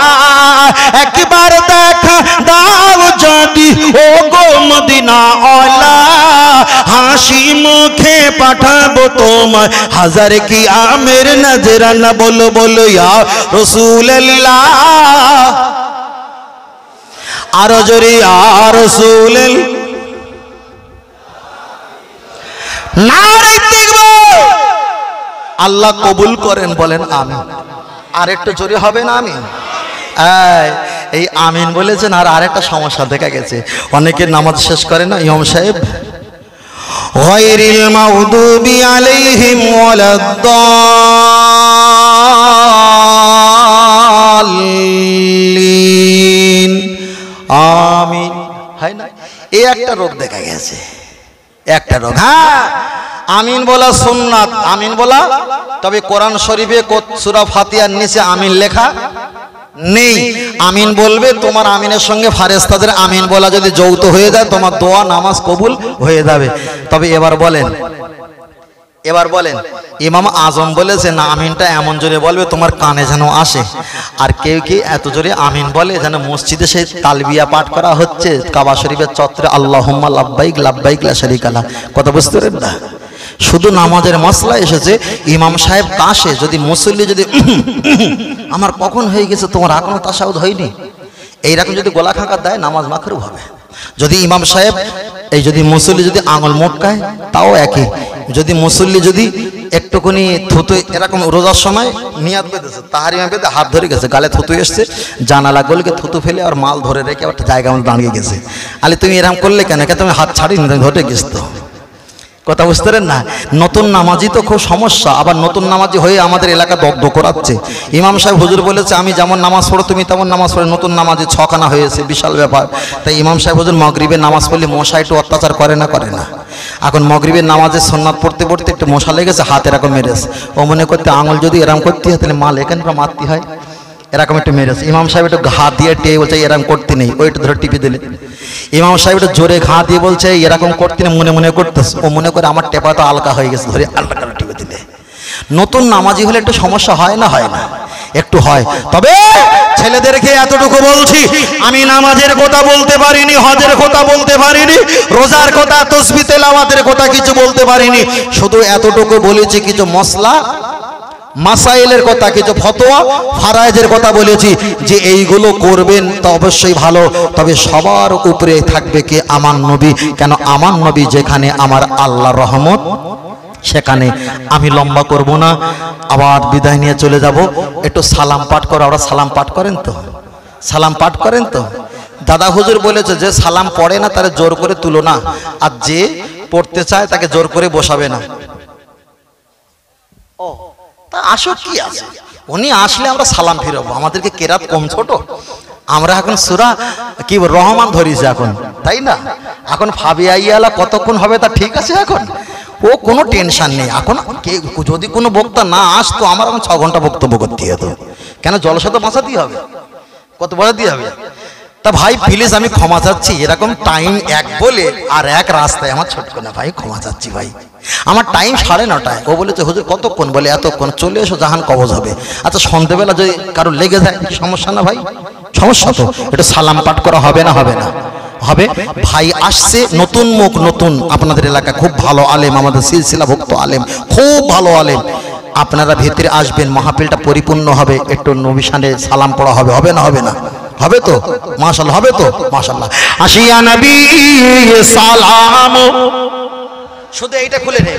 একবার দেখা দাও যদি ও গো মদিনা ওয়ালা, হাসি মুখে পাঠাবো তোমায় হাজার কি আমের নজরানা। বলো বলো ইয়া রাসূলুল্লাহ, আরো জোরে ইয়া রাসূলুল্লাহ। নারে তাকবীর, আল্লাহ কবুল করেন, বলেন আমিন। আর একটু জোরে হবে না? আমিন। এই আমিন বলেছেন। আর আরেকটা সমস্যা দেখা গেছে, অনেকে নামাজ শেষ করে না, ইমাম সাহেব গায়রিল মাগদুবি আলাইহিম ওয়ালাদ-দাল্লিন, আমিন হয় না? এই একটা রোগ দেখা গেছে, একটা রোগ। হ্যাঁ, আমিন বলা সুন্নাত, আমিন বলা। তবে কোরআন শরীফে সূরা ফাতিহার নিচে আমিন লেখা নেই। আমিন বলবে, তোমার আমিনের সঙ্গে ফারেস্তাদের আমিন বলা যদি যৌথ হয়ে যায়, তোমার দোয়া নামাজ কবুল হয়ে যাবে। তবে এবার বলেন, এবার বলেন ইমাম আজম বলেছে না আমিনটা এমন জোরে বলবে তোমার কানে যেন আসে, আর কেউ কি এত জোরে আমিন বলে যেন মসজিদে সেই তালবিয়া পাঠ করা হচ্ছে কাবা শরীফের চত্বরে, আল্লাহুম্মা লাব্বাইক লাব্বাইক লা শারীকা লাক। কথা বুঝতে পারেন না? শুধু নামাজের মশলা এসেছে, ইমাম সাহেব কাশে, যদি মুসল্লি যদি আমার কখন হয়ে গেছে তোমার এখনো তাশাহুদ হয়নি, এইরকম যদি গলা খাঁকা দেয় নামাজ মাকরুহ হবে। যদি ইমাম সাহেব এই যদি মুসল্লি যদি আঙুল মোটকায় তাও একই, যদি মুসল্লি যদি একটুখানি থুতু এরকম রোজার সময় নিয়াত বেঁধেছে তাহারিমা বেঁধে হাত ধরে গেছে, গালে থুতু এসছে, জানালা গলকে থুতু ফেলে আর মাল ধরে রেখে একটা জায়গা মধ্যে দাঁড়িয়ে গেছে, আলে তুমি এরকম করলে কেন, তুমি হাত ছাড়িনি, তুমি ধরে গেছ তো। কথা বুঝতে পারেন না? নতুন নামাজি তো খুব সমস্যা, আবার নতুন নামাজি হয়ে আমাদের এলাকা দগ্ধ করাচ্ছে। ইমাম সাহেব হুজুর বলেছে আমি যেমন নামাজ পড়ো তুমি তেমন নামাজ পড়ো, নতুন নামাজি ছখানা হয়েছে, বিশাল ব্যাপার। তাই ইমাম সাহেব হুজুর মাগরিবের নামাজ পড়লে মশা একটু অত্যাচার করে না? করে না। এখন মাগরিবের নামাজের সুন্নাত পড়তে পড়তে একটু মশা লেগেছে, হাত এরকম মেরেছে, ও মনে করতে আঙুল যদি এরকম করতে হয় তাহলে মাল এখানে মারতে হয়, এরকম একটু মেরেছে। ইমাম সাহেব একটু ঘা দিয়ে টেয়ে বলছে এরকম করতে নেই, ওই একটু ধরে টিপে দিলে। ইমাম সাহেব একটু জোরে ঘা দিয়ে বলছে এরকম করতে নেই, মনে মনে করতেছে, ও মনে করে আমার টেপা তো আলকা হয়ে গেছে, ধরে আলকা করে টিপে দিলে। নতুন নামাজি হলে একটু সমস্যা হয় না? হয় না? একটু হয়। তবে ছেলেদেরকে এতটুকু বলছি, আমি নামাজের কথা বলতে পারিনি, হজের কথা বলতে পারিনি, রোজার কথা, তাসবিহ তেলাওয়াতের কথা কিছু বলতে পারিনি, শুধু এতটুকু বলেছি কিছু মশলা মাসাইলের কথা, কিছু ফতোয়া ফারায়েজের কথা বলেছি যে এইগুলো করবেন তো অবশ্যই ভালো, তবে সবার উপরে থাকবে কি আমার নবী। কেন আমার নবী যেখানে আমার আল্লাহর রহমত সেখানে। আমি লম্বা করব না, আবার বিদায় নিয়ে চলে যাব। একটু সালাম পাঠ করো, ওরা সালাম পাঠ করেন তো? সালাম পাঠ করেন তো? দাদা হুজুর বলেছে যে সালাম পড়ে না তারা জোর করে তুলো না, আর যে পড়তে চায় তাকে জোর করে বসাবে না। ও তা আসো, কি আছে, উনি আসলে আমরা সালাম ফিরাবো, আমাদেরকে কেরাত কম ছোট, আমরা এখন সূরা কি রহমান ধরিছে এখন, তাই না? এখন ফাবিয়াইয়ালা কতক্ষণ হবে তা ঠিক আছে, এখন ও কোনো টেনশন নেই। এখন যদি কোনো বক্তা না আসতো আমার এখন 6 ঘন্টা বক্তব্য করতে হতো, কেন জলসা তো বাঁচাতেই হবে, কত বাঁচাতেই হবে। তা ভাই প্লিজ আমি ক্ষমা চাচ্ছি, এরকম টাইম এক বলে আর এক রাস্তায় আমার ছোট্ট না ভাই, ক্ষমা চাচ্ছি ভাই, আমার টাইম 9:30। ও বলেছে হুজুর কতক্ষণ, বলে এতক্ষণ, চলে এসো জাহান কবজ হবে। আচ্ছা সন্ধ্যেবেলা যদি কারো লেগে যায় সমস্যা না ভাই? সমস্যা তো, এটা সালাম পাঠ করা হবে না? হবে না? হবে। ভাই আসছে নতুন মুখ, নতুন আপনাদের এলাকা খুব ভালো আলেম, আমাদের সিলসিলাভুক্ত আলেম, খুব ভালো আলেম, আপনারা ভেতরে আসবেন, মাহফিলটা পরিপূর্ণ হবে, একটু নবী শানে সালাম পড়া হবে, হবে না? হবে না? হবে তো মাশাআল্লাহ, হবে তো মাশাআল্লাহ। আসিয়া নবী সালাম, শুধু এইটা খুলে নে।